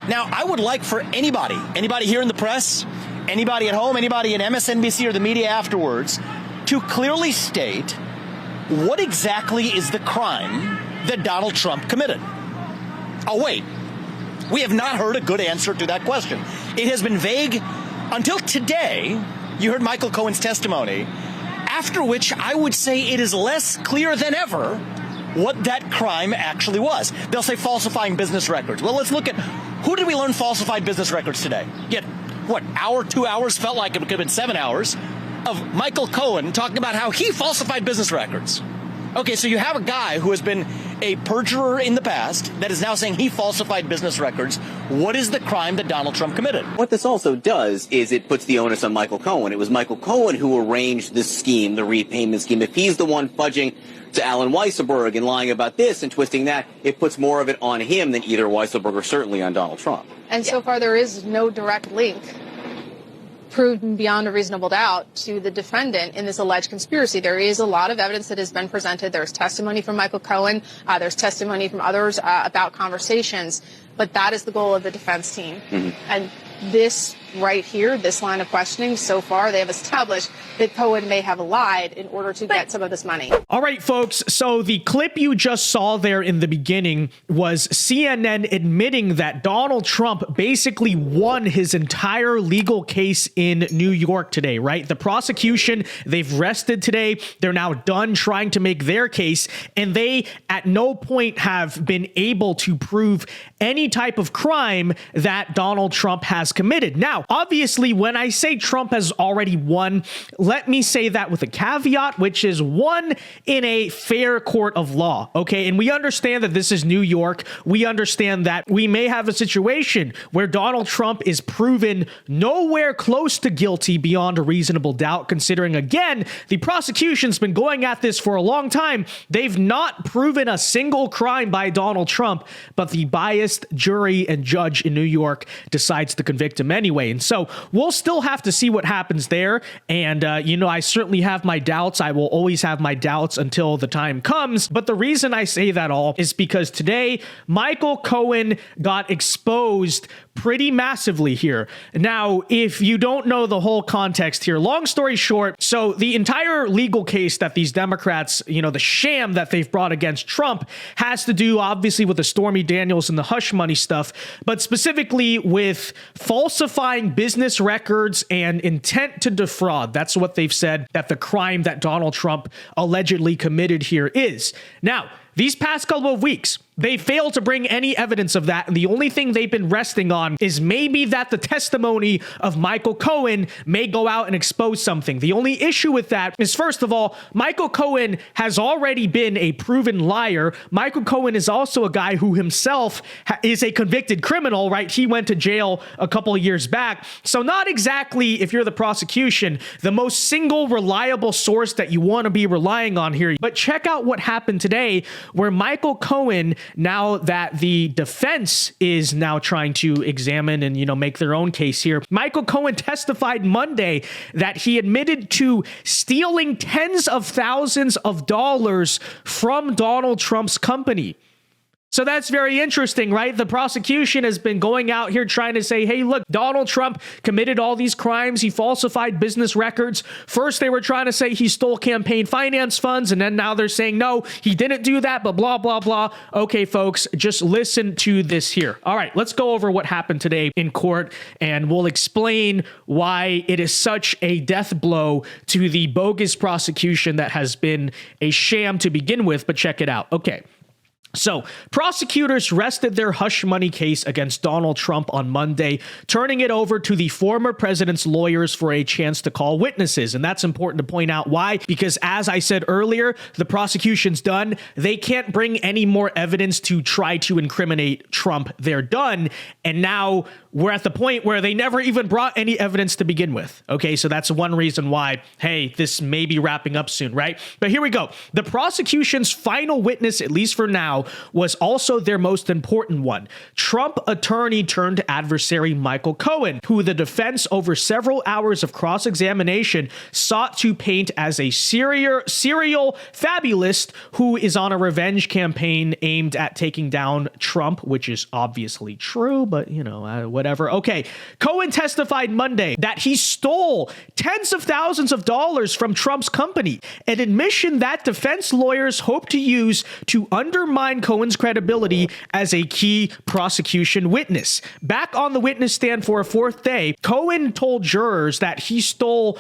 Now, I would like for anybody here in the press, anybody at home, anybody at MSNBC or the media afterwards, to clearly state what exactly is the crime that Donald Trump committed. Oh, wait. We have not heard a good answer to that question. It has been vague until today. You heard Michael Cohen's testimony, after which I would say it is less clear than ever what that crime actually was. They'll say falsifying business records. Well, let's look at who did we learn falsified business records today? Yet, what, hour, 2 hours, felt like it could have been 7 hours of Michael Cohen talking about how he falsified business records. Okay, so you have a guy who has been a perjurer in the past that is now saying he falsified business records. What is the crime that Donald Trump committed? What this also does is it puts the onus on Michael Cohen. It was Michael Cohen who arranged this scheme, the repayment scheme. If he's the one fudging to Alan Weisselberg and lying about this and twisting that, it puts more of it on him than either Weisselberg or certainly on Donald Trump. And so far there is no direct link proven beyond a reasonable doubt to the defendant in this alleged conspiracy. There is a lot of evidence that has been presented. There's testimony from Michael Cohen. There's testimony from others about conversations. But that is the goal of the defense team. Mm-hmm. And this right here, this line of questioning, so far they have established that Cohen may have lied in order to get some of this money. All right, folks. So the clip you just saw there in the beginning was CNN admitting that Donald Trump basically won his entire legal case in New York today, right? The prosecution, they've rested today. They're now done trying to make their case, and they at no point have been able to prove any type of crime that Donald Trump has committed. Now, obviously, when I say Trump has already won, let me say that with a caveat, which is won in a fair court of law, okay? And we understand that this is New York. We understand that we may have a situation where Donald Trump is proven nowhere close to guilty beyond a reasonable doubt, considering, again, the prosecution's been going at this for a long time. They've not proven a single crime by Donald Trump, but the biased jury and judge in New York decides to convict him anyway. And so we'll still have to see what happens there. And, I certainly have my doubts. I will always have my doubts until the time comes. But the reason I say that all is because today, Michael Cohen got exposed pretty massively here. Now, if you don't know the whole context here, long story short, so the entire legal case that these Democrats, the sham that they've brought against Trump has to do obviously with the Stormy Daniels and the hush money stuff, but specifically with falsifying business records and intent to defraud. That's what they've said that the crime that Donald Trump allegedly committed here is. Now, these past couple of weeks, they failed to bring any evidence of that, and the only thing they've been resting on is maybe that the testimony of Michael Cohen may go out and expose something. The only issue with that is, first of all, Michael Cohen has already been a proven liar. Michael Cohen is also a guy who himself is a convicted criminal, right? He went to jail a couple of years back. So not exactly, if you're the prosecution, the most single reliable source that you want to be relying on here. But check out what happened today, where Michael Cohen, now that the defense is now trying to examine and, make their own case here, Michael Cohen testified Monday that he admitted to stealing tens of thousands of dollars from Donald Trump's company. So that's very interesting, right? The prosecution has been going out here trying to say, hey, look, Donald Trump committed all these crimes. He falsified business records. First, they were trying to say he stole campaign finance funds, and then now they're saying, no, he didn't do that, but blah, blah, blah. Okay, folks, just listen to this here. All right, let's go over what happened today in court, and we'll explain why it is such a death blow to the bogus prosecution that has been a sham to begin with, but check it out. Okay. So, prosecutors rested their hush money case against Donald Trump on Monday, turning it over to the former president's lawyers for a chance to call witnesses. And that's important to point out. Why? Because as I said earlier, the prosecution's done. They can't bring any more evidence to try to incriminate Trump. They're done. And now we're at the point where they never even brought any evidence to begin with. Okay, so that's one reason why, hey, this may be wrapping up soon, right? But here we go. The prosecution's final witness, at least for now, now was also their most important one. Trump attorney turned adversary Michael Cohen, who the defense over several hours of cross-examination sought to paint as a serial fabulist who is on a revenge campaign aimed at taking down Trump, which is obviously true, but whatever. Okay. Cohen testified Monday that he stole tens of thousands of dollars from Trump's company, an admission that defense lawyers hope to use to undermine Cohen's credibility as a key prosecution witness. Back on the witness stand for a fourth day, Cohen told jurors that he stole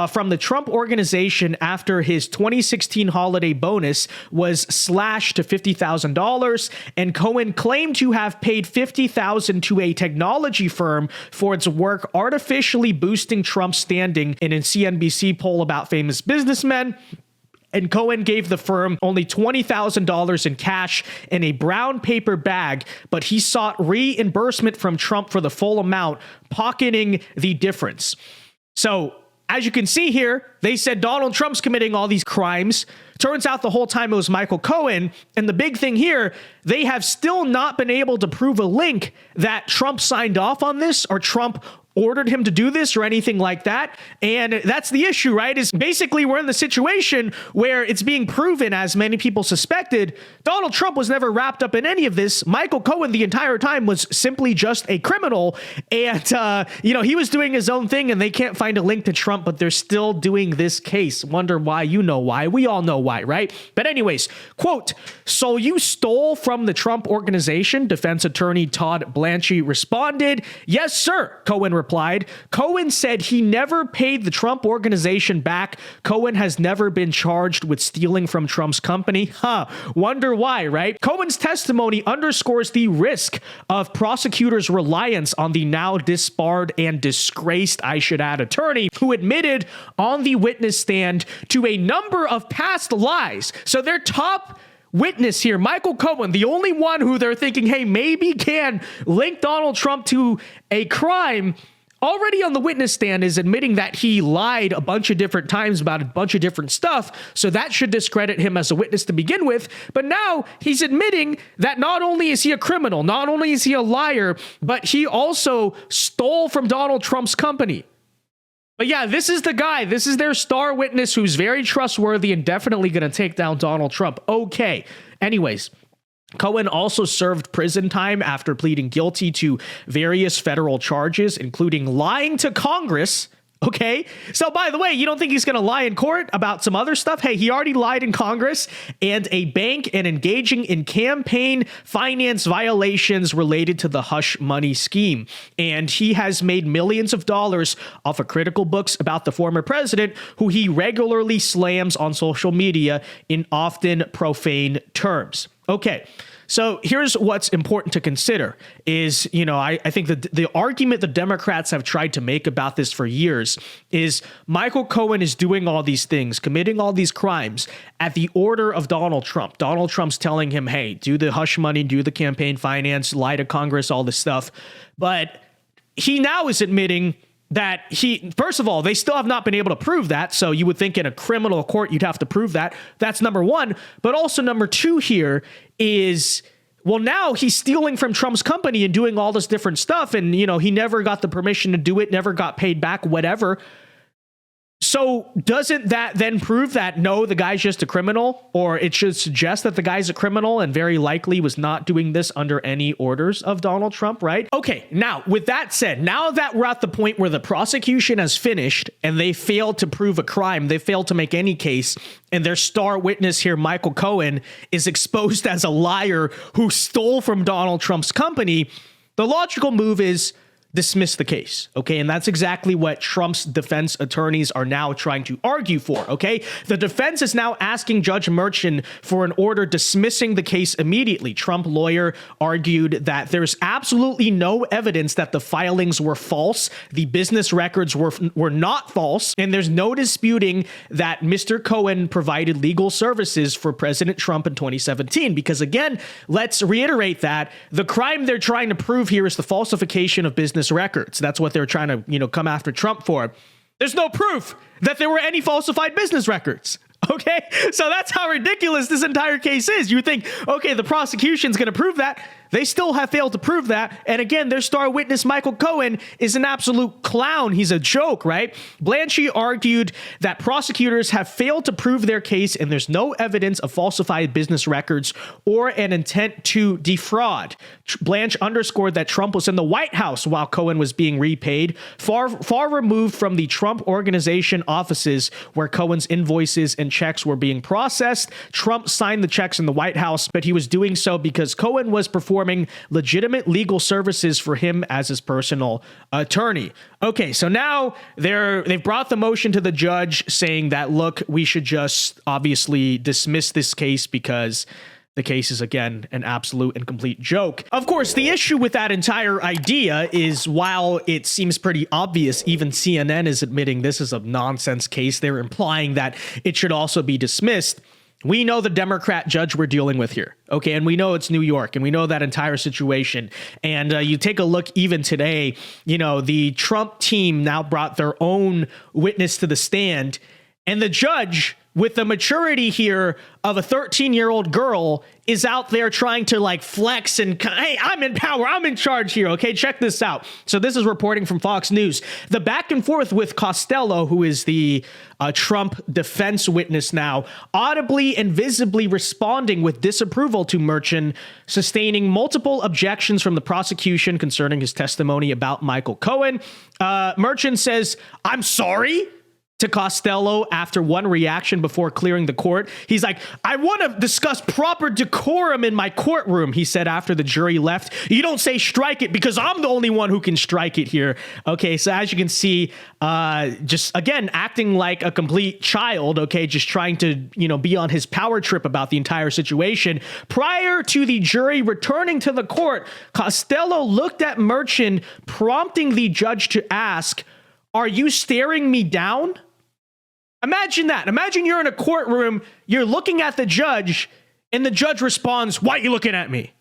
from the Trump organization after his 2016 holiday bonus was slashed to $50,000, and Cohen claimed to have paid $50,000 to a technology firm for its work artificially boosting Trump's standing in a CNBC poll about famous businessmen. And Cohen gave the firm only $20,000 in cash in a brown paper bag, but he sought reimbursement from Trump for the full amount, pocketing the difference. So, as you can see here, they said Donald Trump's committing all these crimes. Turns out the whole time it was Michael Cohen. And the big thing here, they have still not been able to prove a link that Trump signed off on this or Trump ordered him to do this or anything like that. And that's the issue, right? Is basically we're in the situation where it's being proven, as many people suspected, Donald Trump was never wrapped up in any of this. Michael Cohen the entire time was simply just a criminal. And, he was doing his own thing and they can't find a link to Trump, but they're still doing this case. Wonder why? You know why. We all know why, right? But anyways, quote, "So you stole from the Trump organization?" Defense attorney Todd Blanchie responded. "Yes, sir," Cohen replied. Cohen said he never paid the Trump organization back. Cohen has never been charged with stealing from Trump's company. Wonder why, right? Cohen's testimony underscores the risk of prosecutors' reliance on the now disbarred and disgraced, I should add, attorney who admitted on the witness stand to a number of past lies. So their top witness here, Michael Cohen, the only one who they're thinking, hey, maybe can link Donald Trump to a crime, already on the witness stand is admitting that he lied a bunch of different times about a bunch of different stuff. So that should discredit him as a witness to begin with. But now he's admitting that not only is he a criminal, not only is he a liar, but he also stole from Donald Trump's company. But yeah, this is the guy. This is their star witness who's very trustworthy and definitely going to take down Donald Trump. Okay. Anyways, Cohen also served prison time after pleading guilty to various federal charges, including lying to Congress. Okay. So by the way, you don't think he's going to lie in court about some other stuff? Hey, he already lied in Congress and a bank and engaging in campaign finance violations related to the hush money scheme. And he has made millions of dollars off of critical books about the former president, who he regularly slams on social media in often profane terms. Okay. So here's what's important to consider is, I think that the argument the Democrats have tried to make about this for years is Michael Cohen is doing all these things, committing all these crimes at the order of Donald Trump. Donald Trump's telling him, hey, do the hush money, do the campaign finance, lie to Congress, all this stuff. But he now is admitting that first of all, they still have not been able to prove that. So you would think in a criminal court, you'd have to prove that. That's number one. But also number two here is, well, now he's stealing from Trump's company and doing all this different stuff. And, he never got the permission to do it, never got paid back, whatever. So doesn't that then prove that, no, the guy's just a criminal? Or it should suggest that the guy's a criminal and very likely was not doing this under any orders of Donald Trump, right? Okay, now, with that said, now that we're at the point where the prosecution has finished and they failed to prove a crime, they failed to make any case, and their star witness here, Michael Cohen, is exposed as a liar who stole from Donald Trump's company, the logical move is dismiss the case, okay? And that's exactly what Trump's defense attorneys are now trying to argue for, okay? The defense is now asking Judge Merchan for an order dismissing the case immediately. Trump lawyer argued that there's absolutely no evidence that the filings were false, the business records were not false, and there's no disputing that Mr. Cohen provided legal services for President Trump in 2017. Because again, let's reiterate that the crime they're trying to prove here is the falsification of business records. That's what they're trying to, come after Trump for. There's no proof that there were any falsified business records. Okay, so that's how ridiculous this entire case is. You think, okay, the prosecution's going to prove that. They still have failed to prove that. And again, their star witness, Michael Cohen, is an absolute clown. He's a joke, right? Blanchie argued that prosecutors have failed to prove their case and there's no evidence of falsified business records or an intent to defraud. Blanche underscored that Trump was in the White House while Cohen was being repaid, far removed from the Trump Organization offices where Cohen's invoices and checks were being processed. Trump signed the checks in the White House, but he was doing so because Cohen was performing legitimate legal services for him as his personal attorney. Okay, so now they've brought the motion to the judge saying that, look, we should just obviously dismiss this case because the case is, again, an absolute and complete joke. Of course, the issue with that entire idea is while it seems pretty obvious, even CNN is admitting this is a nonsense case. They're implying that it should also be dismissed. We know the Democrat judge we're dealing with here, okay? And we know it's New York, and we know that entire situation. And you take a look even today, you know, the Trump team now brought their own witness to the stand, and the judge, with the maturity here of a 13-year-old girl, is out there trying to like flex and, hey, I'm in power, I'm in charge here, okay? Check this out. So this is reporting from Fox News. The back and forth with Costello, who is the Trump defense witness now, audibly and visibly responding with disapproval to Merchant, sustaining multiple objections from the prosecution concerning his testimony about Michael Cohen. Merchant says, I'm sorry, to Costello after one reaction before clearing the court. He's like, I want to discuss proper decorum in my courtroom, he said after the jury left. You don't say strike it because I'm the only one who can strike it here. Okay, so as you can see, just again, acting like a complete child, okay, just trying to, you know, be on his power trip about the entire situation. Prior to the jury returning to the court, Costello looked at Merchant, prompting the judge to ask, are you staring me down? Imagine that. Imagine you're in a courtroom, you're looking at the judge, and the judge responds, why are you looking at me?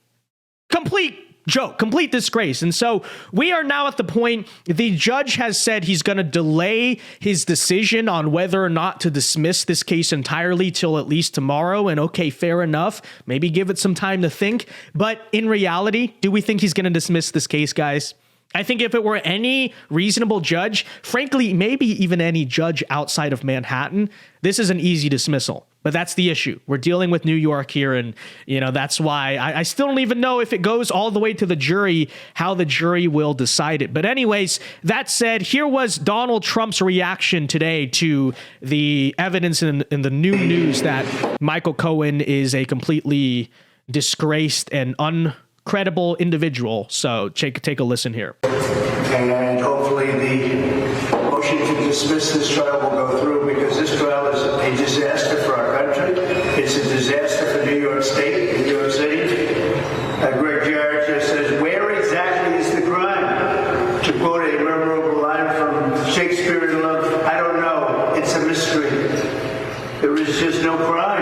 Complete joke, complete disgrace. And so we are now at the point, the judge has said he's going to delay his decision on whether or not to dismiss this case entirely till at least tomorrow. And okay, fair enough. Maybe give it some time to think. But in reality, do we think he's going to dismiss this case, guys? I think if it were any reasonable judge, frankly, maybe even any judge outside of Manhattan, this is an easy dismissal. But that's the issue. We're dealing with New York here, and that's why I still don't even know if it goes all the way to the jury, how the jury will decide it. But anyways, that said, here was Donald Trump's reaction today to the evidence in the new news that Michael Cohen is a completely disgraced and credible individual. So take a listen here. And hopefully the motion to dismiss this trial will go through, because this trial is a disaster for our country. It's a disaster for New York State, New York City. Greg Jarrett just says, where exactly is the crime? To quote a memorable line from Shakespeare in Love, I don't know. It's a mystery. There is just no crime.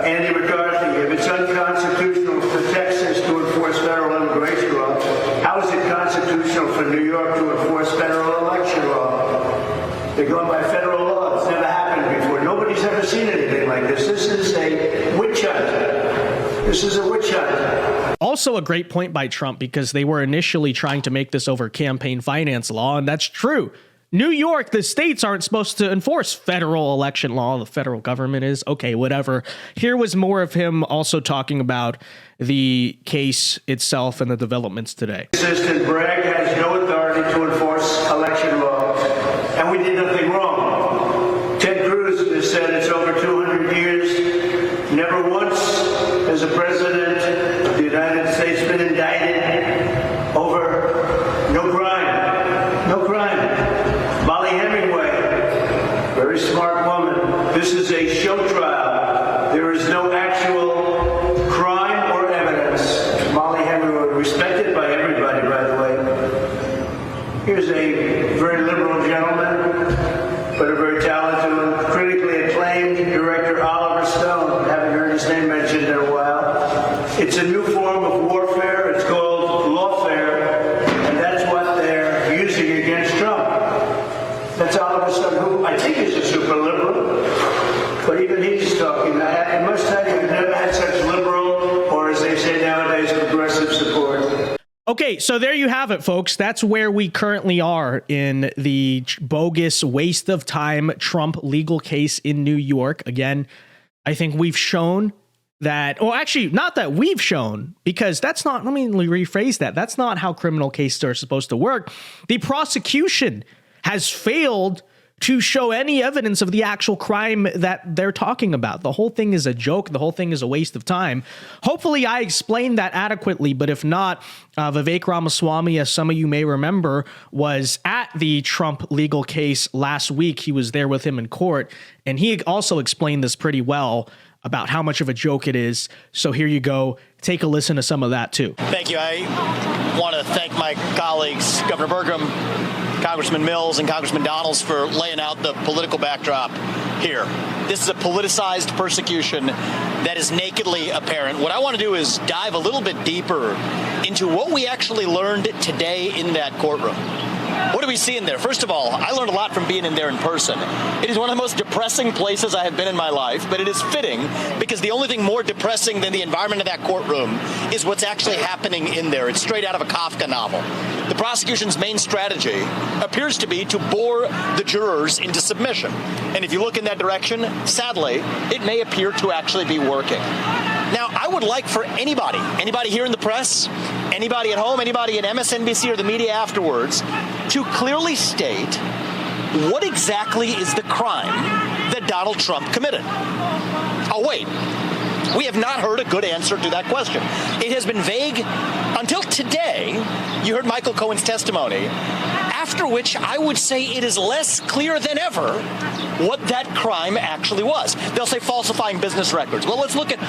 Andy McCarthy, if it's unconstitutional for Texas to enforce federal immigration law, how is it constitutional for New York to enforce federal election law? They're going by federal law. It's never happened before. Nobody's ever seen anything like this. This is a witch hunt. This is a witch hunt. Also a great point by Trump, because they were initially trying to make this over campaign finance law, and that's true. New York, the states aren't supposed to enforce federal election law. The federal government is. Okay, whatever. Here was more of him also talking about the case itself and the developments today. Assistant Bragg has no authority to enforce election law, and we did nothing wrong. Ted Cruz has said it's over 200 years. Never once has a president of the United States been indicted over no crime. No crime. Molly Hemingway, very smart woman. This is a show trial. There is no actual crime or evidence. Molly Hemingway, respected by everybody, by the way. Here's a very liberal gentleman, but a very talented one, critically acclaimed director, Oliver Stone. Haven't heard his name mentioned in a while. It's a new form of warfare. It's called lawfare, and that's what they're using against Trump. That's Oliver Stone, who I think is a super liberal. Okay, so there you have it, folks. That's where we currently are in the bogus waste of time Trump legal case in New York. Again, I think we've shown that, or actually not that we've shown, because that's not, let me rephrase that. That's not how criminal cases are supposed to work. The prosecution has failed to show any evidence of the actual crime that they're talking about. The whole thing is a joke. The whole thing is a waste of time. Hopefully I explained that adequately, but if not, Vivek Ramaswamy, as some of you may remember, was at the Trump legal case last week. He was there with him in court, and he also explained this pretty well about how much of a joke it is. So here you go. Take a listen to some of that too. Thank you. I want to thank my colleagues, Governor Burgum, Congressman Mills, and Congressman Donalds, for laying out the political backdrop here. This is a politicized persecution that is nakedly apparent. What I want to do is dive a little bit deeper into what we actually learned today in that courtroom. What do we see in there? First of all, I learned a lot from being in there in person. It is one of the most depressing places I have been in my life, but it is fitting because the only thing more depressing than the environment of that courtroom is what's actually happening in there. It's straight out of a Kafka novel. The prosecution's main strategy appears to be to bore the jurors into submission. And if you look in that direction, sadly, it may appear to actually be working. Now, I would like for anybody here in the press, anybody at home, anybody at MSNBC or the media afterwards, to clearly state what exactly is the crime that Donald Trump committed. Oh, wait. We have not heard a good answer to that question. It has been vague until today. You heard Michael Cohen's testimony, after which I would say it is less clear than ever what that crime actually was. They'll say falsifying business records. Well, let's look at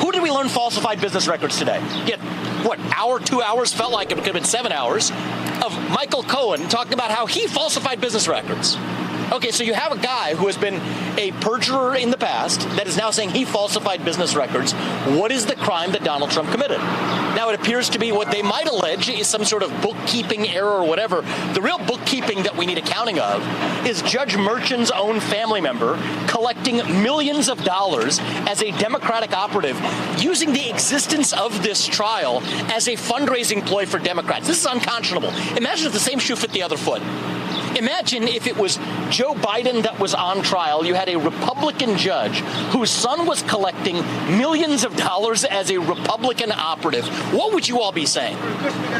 who did we learn falsified business records today? Yet, what, hour, 2 hours, felt like it could have been 7 hours, of Michael Cohen talking about how he falsified business records. Okay, so you have a guy who has been a perjurer in the past that is now saying he falsified business records. What is the crime that Donald Trump committed? Now, it appears to be what they might allege is some sort of bookkeeping error or whatever. The real bookkeeping that we need accounting of is Judge Merchan's own family member collecting millions of dollars as a Democratic operative, using the existence of this trial as a fundraising ploy for Democrats. This is unconscionable. Imagine if the same shoe fit the other foot. Imagine if it was Joe Biden that was on trial. You had a Republican judge whose son was collecting millions of dollars as a Republican operative. What would you all be saying?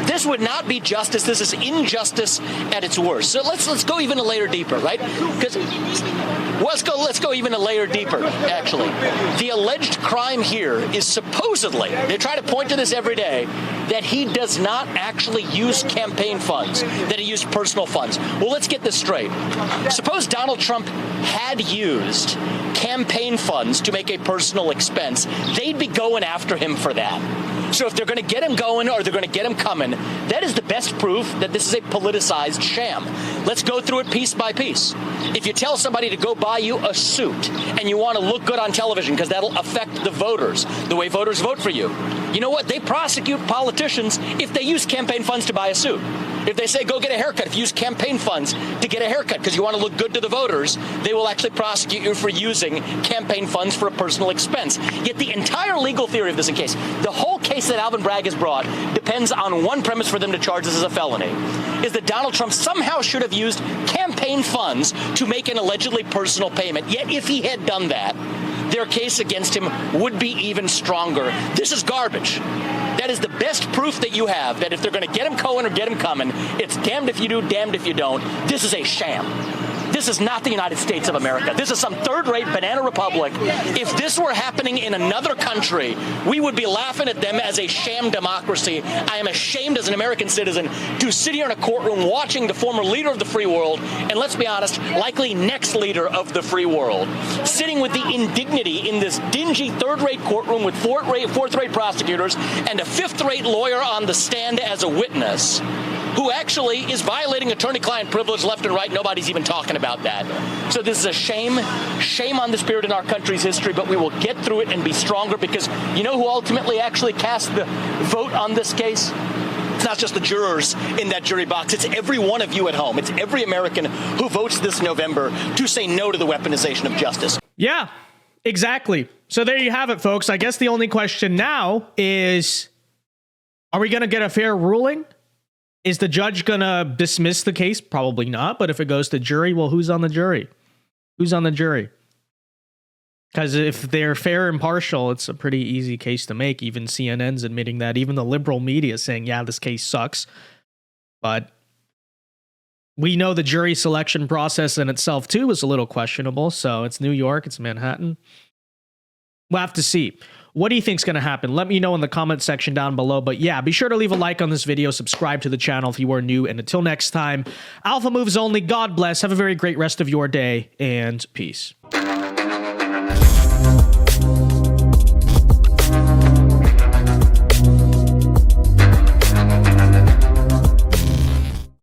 This would not be justice. This is injustice at its worst. So let's go even a layer deeper, right? Because let's go even a layer deeper, actually. The alleged crime here is supposedly, they try to point to this every day, that he does not actually use campaign funds, that he used personal funds. Well, let's get this straight. Suppose Donald Trump had used campaign funds to make a personal expense. They'd be going after him for that. So if they're going to get him going or they're going to get him coming, that is the best proof that this is a politicized sham. Let's go through it piece by piece. If you tell somebody to go buy you a suit and you want to look good on television because that'll affect the voters, the way voters vote for you, you know what? They prosecute politicians if they use campaign funds to buy a suit. If they say, go get a haircut, if you use campaign funds to get a haircut because you want to look good to the voters, they will actually prosecute you for using campaign funds for a personal expense. Yet the entire legal theory of this case, the whole case that Alvin Bragg has brought, depends on one premise for them to charge this as a felony, is that Donald Trump somehow should have used campaign funds to make an allegedly personal payment. Yet if he had done that, their case against him would be even stronger. This is garbage. That is the best proof that you have that if they're going to get him going or get him coming, it's damned if you do, damned if you don't. This is a sham. This is not the United States of America. This is some third-rate banana republic. If this were happening in another country, we would be laughing at them as a sham democracy. I am ashamed as an American citizen to sit here in a courtroom watching the former leader of the free world, and let's be honest, likely next leader of the free world, sitting with the indignity in this dingy third-rate courtroom with fourth-rate prosecutors and a fifth-rate lawyer on the stand as a witness, who actually is violating attorney-client privilege left and right. Nobody's even talking about that. So this is a shame on this period in our country's history, but we will get through it and be stronger because you know who ultimately actually cast the vote on this case? It's not just the jurors in that jury box. It's every one of you at home. It's every American who votes this November to say no to the weaponization of justice. Yeah, exactly. So there you have it, folks. I guess the only question now is, are we going to get a fair ruling? Is the judge going to dismiss the case? Probably not. But if it goes to jury, well, who's on the jury? Who's on the jury? Because if they're fair and impartial, it's a pretty easy case to make. Even CNN's admitting that. Even the liberal media is saying, yeah, this case sucks. But we know the jury selection process in itself, too, is a little questionable. So it's New York. It's Manhattan. We'll have to see. What do you think's going to happen? Let me know in the comment section down below. But yeah, be sure to leave a like on this video, subscribe to the channel if you are new, and until next time, Alpha Moves only. God bless. Have a very great rest of your day, and peace.